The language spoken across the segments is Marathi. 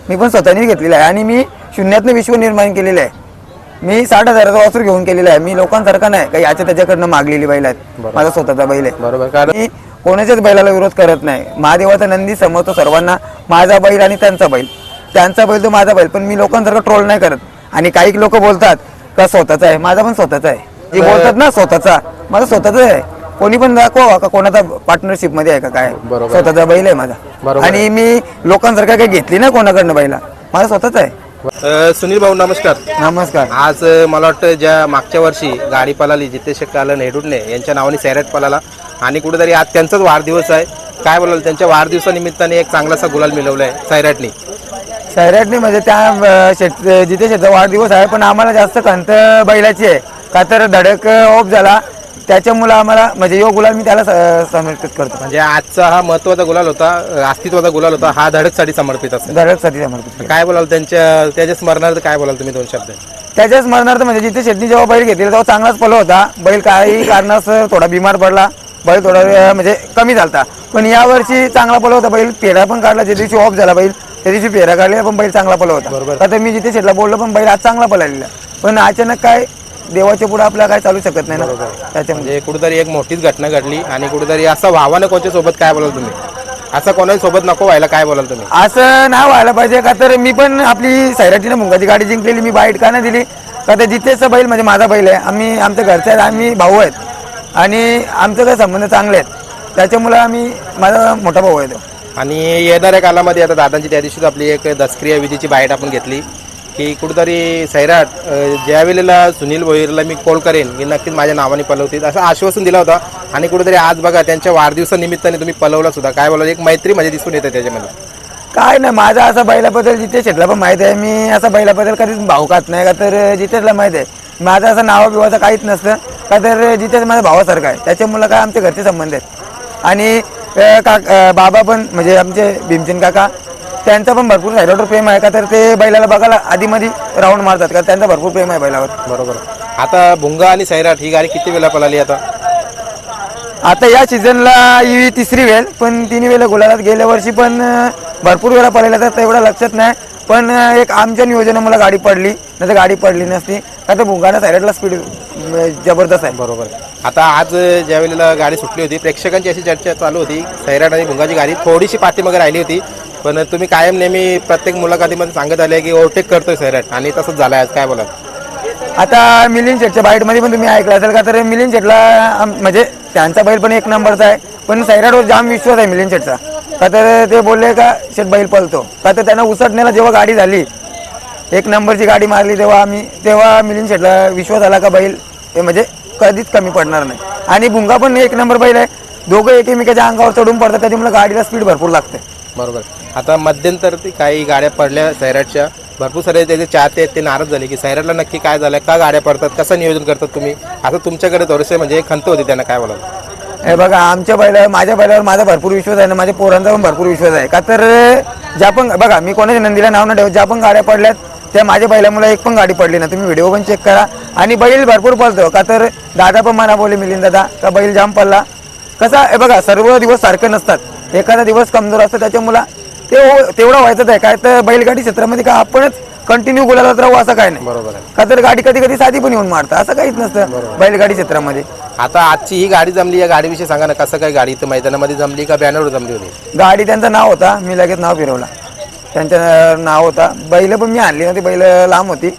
मी पण स्वतःने घेतलेला आहे आणि मी शून्यातनं विश्व निर्माण केलेलं आहे. मी 60,000चा वासर घेऊन केलेला आहे. मी लोकांसारखा नाही काही याच्या त्याच्याकडनं मागलेली बैल आहेत. माझा स्वतःचा बैल आहे. बरोबर. कारण मी कोणाच्याच बैलाला विरोध करत नाही. महादेवाचा नंदी समजतो सर्वांना. माझा बैल आणि त्यांचा बैल तो माझा बैल. पण मी लोकांसारखं ट्रोल नाही करत. आणि काही लोक बोलतात का स्वतःचा आहे, माझा पण स्वतःचा आहे. जे बोलतात ना स्वतःचा, माझा स्वतःचा आहे. कोणी पण दाखवा का कोणाचा पार्टनरशिप मध्ये आहे का काय, स्वतःचा बैल आहे माझा. आणि मी लोकांसारखं काही घेतली ना कोणाकडनं बैला, माझा स्वतःचा आहे. सुनील भाऊ नमस्कार. नमस्कार. आज मला वाटतं ज्या मागच्या वर्षी गाडी पळाली जितेश कालन हेडुडने यांच्या नावाने सैराट पळाला आणि कुठेतरी आज त्यांचाच वाढदिवस आहे. काय बोलाल त्यांच्या वाढदिवसानिमित्ताने एक चांगलासा गुलाल मिळवलाय सैराटने म्हणजे त्या जितेश शेटचा वाढदिवस आहे. पण आम्हाला जास्त खंत बैलाची आहे का तर धडक ऑफ झाला त्याच्यामुळे आम्हाला म्हणजे यो गुलाल मी त्याला समर्पित करतो. म्हणजे आजचा हा महत्वाचा गुलाल होता, अस्तित्वाचा गुलाल होता, हा धडकसाठी समर्पित असेल. धडकसाठी समर्पित. काय बोलाल त्याच्या स्मरणार्थ काय बोलाल तुम्ही 2 शब्द? त्याच्या स्मरणार्थ म्हणजे जिथे शेटनी जेव्हा बैल घेतलेला तेव्हा चांगलाच पल होता. बैल काही कारणास्तव थोडा बिमार पडला, बैल थोडा म्हणजे कमी झालता. पण यावर्षी चांगला पल होता. बैल पेढा पण काढला, ज्या दिवशी ऑफ झाला बैल त्या दिवशी पेढा काढला पण बैल चांगला पल होता. आता मी जिथे शेटला बोललो पण बैल आज चांगला पळालेला. पण अचानक काय देवाच्या पुढे आपल्याला काय चालू शकत नाही ना. त्याच्यामध्ये कुठेतरी एक मोठीच घटना घडली आणि कुठेतरी असं व्हावं ना कोणच्या सोबत काय बोलाल तुम्ही? असं कोणाच्या सोबत नको व्हायला काय बोलाल तुम्ही? असं नाही व्हायला पाहिजे का तर मी पण आपली सैराटीनं मुंगाची गाडी जिंकलेली, मी बाईट का नाही दिली का तर जितेशचा बैल म्हणजे माझा बैल आहे. आम्ही आमच्या घरचे आहेत, आम्ही भाऊ आहेत आणि आमचे काय संबंध चांगले आहेत. त्याच्यामुळे आम्ही माझा मोठा भाऊ आहे तो. आणि येणाऱ्या कालामध्ये आता दादांची त्या दिवशीच आपली एक दसक्रिया विधीची बाईट आपण घेतली की कुठेतरी सैराट ज्या वेळेला सुनील भोईरला मी कॉल करेन की नक्कीच माझ्या नावाने पलवतील असं आश्वासन दिला होता. आणि कुठेतरी आज बघा त्यांच्या वाढदिवसानिमित्ताने तुम्ही पलवला सुद्धा. काय बोला, एक मैत्री म्हणजे दिसून येते त्याच्यामध्ये. काय नाही माझा असा बैलाबद्दल जितेश शेटला पण माहीत आहे. मी असा बैलाबद्दल कधीच भाव खात नाही का तर जितेशला माहीत आहे. माझा असं नावा बिवाचं काहीच नसतं का तर जितेश माझ्या भावासारखा आहे. त्याच्यामुळं काय आमच्या घरचे संबंध आहेत. आणि बाबा पण म्हणजे आमचे भीमसेन काका त्यांचा पण भरपूर सैराटवर प्रेम आहे का तर ते बैलाला बघायला आधीमध्ये राऊंड मारतात का त्यांचा भरपूर प्रेम आहे बैलावर. बरोबर. आता भुंगा आणि सैराट ही गाडी किती वेळा पळाली आता या सीझनला ही 3री वेळ, पण 3 वेळेला गुलालात गेल्या वर्षी पण भरपूर वेळा पडलेला तर तेवढा लक्षात नाही. पण एक आमच्या नियोजनामुळे गाडी पडली नाही तर गाडी पडली नसती का तर भुंगाला सैराटला स्पीड जबरदस्त आहे. बरोबर. आता आज ज्या वेळेला गाडी सुटली होती प्रेक्षकांची अशी चर्चा चालू होती सैराट आणि भुंगाची गाडी थोडीशी पाठीमागे राहिली होती. पण तुम्ही कायम नेहमी प्रत्येक मुलाखतीमध्ये सांगत आले की ओव्हरटेक करतोय सैराट आणि तसंच झालं आज. काय बोला? आता मिलिंद शेटच्या बाईटमध्ये पण तुम्ही ऐकलं असेल का तर मिलिंद शेटला म्हणजे त्यांचा बैल पण 1 नंबरचा आहे. पण सैराटवर जाम विश्वास आहे मिलिंद शेटचा का तर ते बोलले का शेट बैल पळतो का तर त्यांना उसटण्याला जेव्हा गाडी झाली 1 नंबरची गाडी मारली तेव्हा मिलिंद शेटला विश्वास आला का बैल म्हणजे कधीच कमी पडणार नाही. आणि भुंगा पण 1 नंबर बैल आहे. दोघं एकमेकाच्या अंगावर चढून पडतात त्याच्यामुळे गाडीला स्पीड भरपूर लागते. बरोबर. आता मध्यंतरी काही गाड्या पडल्या सैराटच्या, भरपूर सारे त्याचे चाहते आहेत ते नाराज झाले की सैराटला नक्की काय झालं, का गाड्या पडतात, कसं नियोजन करतात तुम्ही, असं तुमच्याकडे थोडेसे म्हणजे खंत होती त्यांना. काय बोलाल? हे बघा आमच्या बैलावर माझ्या बैलावर माझा भरपूर विश्वास आहे ना, माझ्या पोरांचा पण भरपूर विश्वास आहे का तर ज्या पण बघा मी कोणाच्या नंदीला नाव न ठेवत ज्या पण गाड्या पडल्यात त्या माझ्या बैलामुळे एक पण गाडी पडली ना. तुम्ही व्हिडिओ पण चेक करा. आणि बैल भरपूर पळतो का तर दादा पण मला बोले मिलिंद दादा का बैल जाम पडला कसा आहे बघा. सर्व दिवस सारखं नसतात, एखादा दिवस कमजोर असतं त्याच्यामुळे तेवढा व्हायचंच आहे. काय तर बैलगाडी क्षेत्रामध्ये का आपणच कंटिन्यू गुलालात राहू असं काय नाही. बरोबर आहे. का तर गाडी कधी कधी साधी पण येऊन मारतं असं काहीच नसतं बैलगाडी क्षेत्रामध्ये. आता आजची ही गाडी जमली, या गाडीविषयी सांगा ना, कसं काय गाडी इथं मैदानामध्ये जमली का बॅनरवर जमली होती? गाडी त्यांचं नाव होता, मी लगेच नाव फिरवला. त्यांचं नाव होता. बैल पण मी आणली नव्हती, बैल लांब होती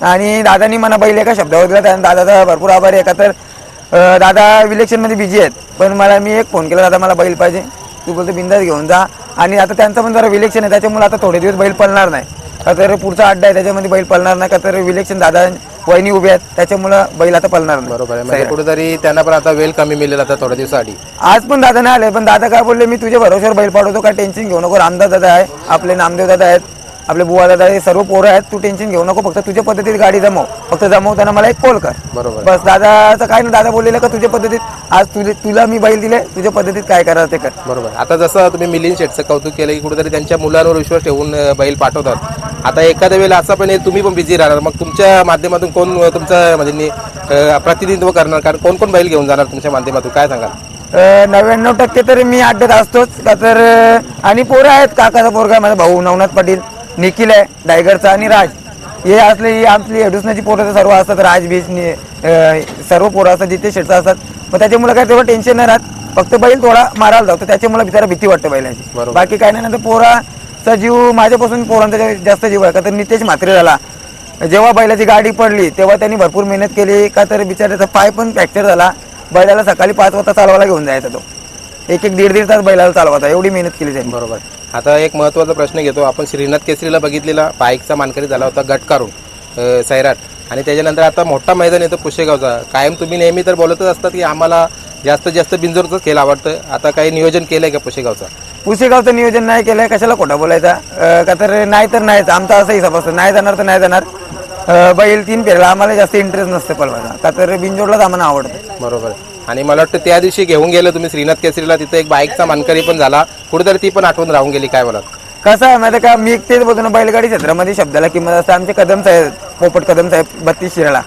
आणि दादानी मला बैल एका शब्दावर दिला. त्यानं दादाचा भरपूर आभारी आहे का तर दादा इलेक्शनमध्ये बिझी आहेत. पण मला मी एक फोन केला, दादा मला बैल पाहिजे, तू बोलतो बिंदास घेऊन जा. आणि आता त्यांचं पण जरा इलेक्शन आहे त्याच्यामुळे आता थोडे दिवस बैल पळणार नाही का तर पुढचा अड्डा आहे त्याच्यामध्ये बैल पळणार नाही का तर इलेक्शन दादा वहिनी उभे आहेत त्याच्यामुळं बैल आता पळणार नाही. बरोबर आहे. म्हणजे कुठेतरी त्यांना पण आता वेळ कमी मिळेल आता थोड्या दिवसासाठी. आज पण दादा नाही आले पण दादा काय बोलले मी तुझ्या भरोश्यावर बैल पाठवतो, काय टेन्शन घेऊ नको. रामदास दादा आहे, आपले नामदेव दादा आहेत, आपले बुवा दादा आहे, सर्व पोरं आहेत, तू टेन्शन घेऊ नको, फक्त तुझ्या पद्धतीत गाडी जमव, फक्त जमवताना मला एक कॉल कर. बरोबर. बस दादाचं काय ना, दादा बोललेलं का तुझ्या पद्धतीत आज तुला मी बैल दिले, तुझ्या पद्धतीत काय करायचं ते कर. बरोबर. आता जसं तुम्ही मिलिंद शेटचं कौतुक केलं की कुठेतरी त्यांच्या मुलांवर विश्वास ठेवून बैल पाठवतात. आता एखाद्या वेळेला असं पण तुम्ही पण बिझी राहणार, मग तुमच्या माध्यमातून कोण तुमचं म्हणजे प्रतिनिधित्व करणार, कारण कोण कोण बैल घेऊन जाणार तुमच्या माध्यमातून, काय सांगाल? 99% तर मी अड्ड्यात असतोच का तर आणि पोरं आहेत, काकाचा पोरगा माझा भाऊ नवनाथ पाटील निखिल आहे टायगरचा आणि राज हे असले ही आपली हेडुसनाची पोरं सर्व असतात. राज बीच सर्व पोरं असतात जिथे शेटचं असतात. मग त्याच्यामुळे काय तेवढं टेन्शन नाही राहत. फक्त बैल थोडा मारायला जातो त्याच्यामुळे बिचारा भीती वाटते बैलाची. बरोबर. बाकी काय नाही. नंतर पोराचा जीव माझ्यापासून पोरांचा जास्त जीव आहे का तर नितेश म्हात्रे झाला. जेव्हा बैलाची गाडी पडली तेव्हा त्यांनी भरपूर मेहनत केली का तर बिचाऱ्याचा पाय पण फ्रॅक्चर झाला. बैलाला सकाळी 5 वाजता चालवायला घेऊन जायचा तो. एक दीड तास बैलाला चालवायचा. एवढी मेहनत केली त्यांनी. बरोबर. आता एक महत्त्वाचा प्रश्न घेतो आपण. श्रीनाथ केसरीला बघितलेला बाईकचा मानकरी झाला होता गट काढून सैराट, आणि त्याच्यानंतर आता मोठा मैदान येतो पुशेगावचा. कायम तुम्ही नेहमी तर बोलतच असतात की आम्हाला जास्तीत जास्त बिंजोरचाच खेळ आवडतं. आता काही नियोजन केलंय का पुशेगावचा? पुशेगावचं नियोजन नाही केलंय. कशाला खोटा बोलायचा का तर नाही तर नाहीच. आमचा असा हिसाब असतो नाही जाणार तर नाही जाणार. बैल 3 फेऱ्याला आम्हाला जास्त इंटरेस्ट नसतं पळवायचा का तर बिंजोडलाच आम्हाला आवडतं. बरोबर. आणि मला वाटतं त्या दिवशी घेऊन गेलं तुम्ही श्रीनाथ केसरीला, तिथे एक बाईकचा मानकरी पण झाला. कुठेतरी ती पण आठवण राहून गेली. काय बोलात? कसं आहे माहिती का मी तेच बोलतो ना बैलगाडी क्षेत्रामध्ये शब्दाला किंमत असते. आमचे कदम साहेब पोपट कदम साहेब 32 शिराळा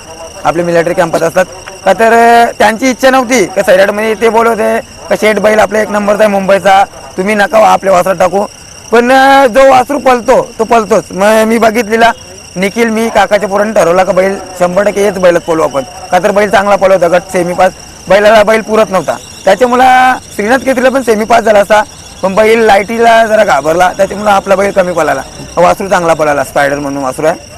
आपले मिलिटरी कॅम्पात असतात का तर त्यांची इच्छा नव्हती का सैराटमध्ये ते बोलत होते का शेठ बैल आपला 1 नंबरचा आहे मुंबईचा, तुम्ही नका आपल्या वासरात टाकू. पण जो वासरू पळतो तो पळतोच. मग मी बघितलेला निखिल मी काकाच्या पोरांनी ठरवला का बैल 100% हेच बैलच पळू आपण का तर बैल चांगला पळवता. गट सेमी पास बैलाला बैल पुरत नव्हता त्याच्यामुळं श्रीनाथ केसरीला पण सेमी पास झाला असता. पण बैल लाईटीला जरा घाबरला त्याच्यामुळे आपला बैल कमी पळाला. वासरू चांगला पळाला. स्पायडर म्हणून वासरू आहे.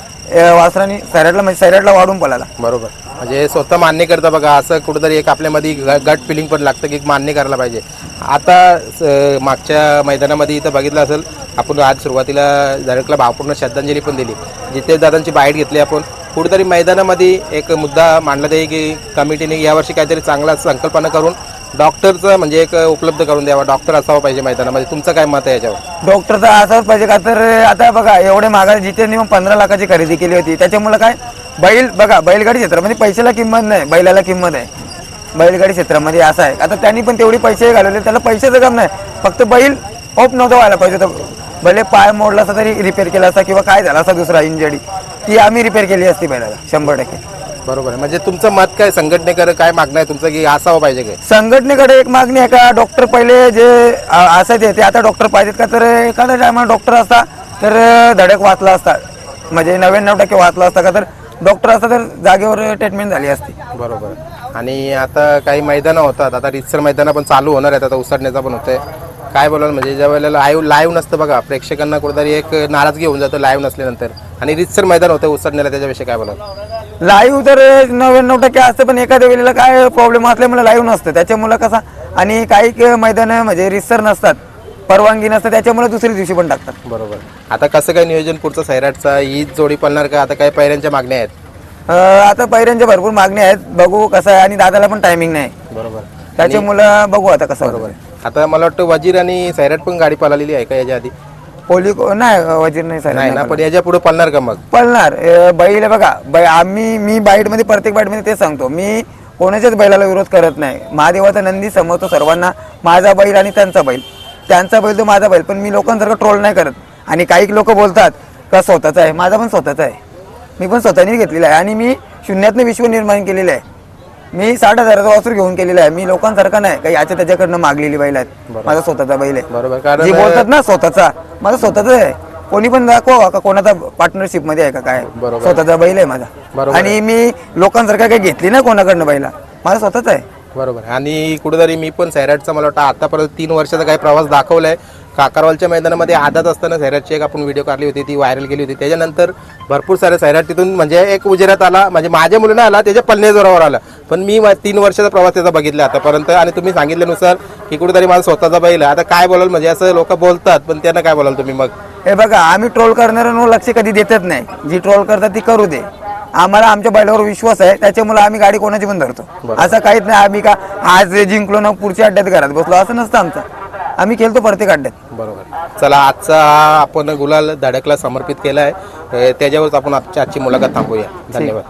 वासराने सैराटला म्हणजे सैराटला वाढून पळाला. बरोबर. म्हणजे स्वतः मान्य करता बघा. असं कुठेतरी एक आपल्यामध्ये गट फिलिंग पण लागतं की मान्य करायला पाहिजे. आता मागच्या मैदानामध्ये इथं बघितलं असेल आपण, आज सुरुवातीला धडकला भावपूर्ण श्रद्धांजली पण दिली. जिथे दादांची बाईट घेतली आपण. कुठेतरी मैदानामध्ये एक मुद्दा मांडला जाईल की कमिटीने यावर्षी काहीतरी चांगला संकल्पना करून डॉक्टरचं म्हणजे एक उपलब्ध करून द्यावा. डॉक्टर असावा पाहिजे मैदानामध्ये. तुमचं काय मत आहे याच्यावर? डॉक्टरचा असाच पाहिजे का तर आता बघा एवढे महागात जिथे 15 लाखाची खरेदी केली होती त्याच्यामुळे काय बैल बघा बैलगाडी क्षेत्रामध्ये पैशाला किंमत नाही बैलाला किंमत आहे. बैलगाडी क्षेत्रामध्ये असं आहे. आता त्यांनी पण तेवढी पैसे घालवले त्याला पैशाचं काम नाही. फक्त बैल ऑफ नव्हतं व्हायला पाहिजे होतं. भले पाय मोडला असता तरी रिपेअर केला असता किंवा काय झाला असता दुसरा इंजरी ती आम्ही रिपेअर केली असती बैलाला 100%. बरोबर आहे. म्हणजे तुमचं मत काय संघटनेकडे काय मागणं आहे तुमचं की असावं पाहिजे काय? संघटनेकडे एक मागणी आहे का डॉक्टर पहिले जे असायचे ते आता डॉक्टर पाहिजेत का तर एखाद्या टायमाला डॉक्टर असता तर धडक वाचला असता. म्हणजे 99% वाचला असता का तर डॉक्टर असता तर जागेवर ट्रीटमेंट झाली असती. बरोबर. आणि आता काही मैदानं होतात. आता रितसर मैदानं पण चालू होणार आहेत. आता उसाटण्याचा पण होतंय. काय बोलाल म्हणजे ज्या वेळेला लाईव्ह नसतं बघा प्रेक्षकांना कुठेतरी एक नाराजगी होऊन जातं लाईव्ह नसल्यानंतर, आणि रितसर मैदान होतं उसाटण्याला, त्याच्याविषयी काय बोलाल? लाईव्ह तर 99% असतं पण एखाद्या वेळेला काय प्रॉब्लेम असल्यामुळे लाईव्ह नसतं त्याच्यामुळे कसा. आणि काही मैदान म्हणजे रितसर नसतात परवानगी नसतं त्याच्यामुळे दुसऱ्या दिवशी पण टाकतात. बरोबर. आता कसं काय नियोजन पुढचं सैराटचा? ही जोडी पळणार का? आता काय पैऱ्यांच्या मागण्या आहेत? आता पैऱ्यांच्या भरपूर मागण्या आहेत. बघू कसं आहे. आणि दादाला पण टायमिंग नाही बरोबर. त्याच्यामुळं बघू आता कसं. बरोबर. आता मला वाटतं वजीर आणि सैराट पण गाडी पळालेली आहे का याच्या आधी? नाही वजीर नाही सर नाही ना. पण याच्या पुढे पळणार का मग? पळणार. बैल आहे बघा मी बाईटमध्ये प्रत्येक बाईटमध्ये तेच सांगतो मी कोणाच्याच बैलाला विरोध करत नाही. महादेवाचा नंदी समजतो सर्वांना. माझा बैल आणि त्यांचा बैल तो माझा बैल. पण मी लोकांसारखं ट्रोल नाही करत. आणि काही लोक बोलतात का स्वतःचा आहे. माझा पण स्वतःचा आहे. मी पण स्वतःने घेतलेला आहे आणि मी शून्यातनं विश्व निर्माण केलेलं आहे. मी 60,000चा वासरू घेऊन केलेला आहे. मी लोकांसारखं नाही काही याच्या त्याच्याकडनं मागलेली बैल आहेत. माझा स्वतःचा बैल आहे. बरोबर. जे कारण बोलतात ना स्वतःचा माझा स्वतःचा आहे. कोणी पण दाखवा का कोणाचा पार्टनरशिप मध्ये आहे का काय. बरोबर. स्वतःचा बैल आहे माझा. बरोबर. आणि मी लोकांसारखं काही घेतली ना कोणाकडनं बैला. माझा स्वतःचा आहे. बरोबर. आणि कुठेतरी मी पण सैराटचा मला वाटतं आतापर्यंत 3 वर्षाचा काही प्रवास दाखवलाय. काकारवालच्या मैदानामध्ये आदत असताना सैराटची एक आपण व्हिडिओ काढली होती, ती व्हायरल केली होती. त्याच्यानंतर भरपूर सारे सैराट तिथून म्हणजे एक उजेरात आला. म्हणजे माझ्या मुलीनं आला त्याच्या पल्लेजोरावर आला. पण मी 3 वर्षाचा प्रवास त्याचा बघितला आतापर्यंत. आणि तुम्ही सांगितल्यानुसार की कुठेतरी माझा स्वतःचा बैल आहे. आता काय बोलाल म्हणजे असं लोक बोलतात पण त्यांना काय बोलाल तुम्ही मग? हे बघा आम्ही ट्रोल करणाऱ्यांवर लक्ष कधी देतच नाही. जी ट्रोल करतात ती करू दे. आम्हाला आमच्या बैलावर विश्वास आहे त्याच्यामुळे आम्ही गाडी कोणाची पण धरतो. असं काहीच नाही आम्ही का आज जिंकलो ना पुढच्या अड्ड्यात घरात बसलो असं नसतं आमचं. आम्ही खेळतो प्रत्येक अड्ड्यात. बरोबर. चला आजचा आपण गुलाल धडकला समर्पित केला आहे. त्याच्यावरच आपण आजची मुलाखत थांबूया. धन्यवाद.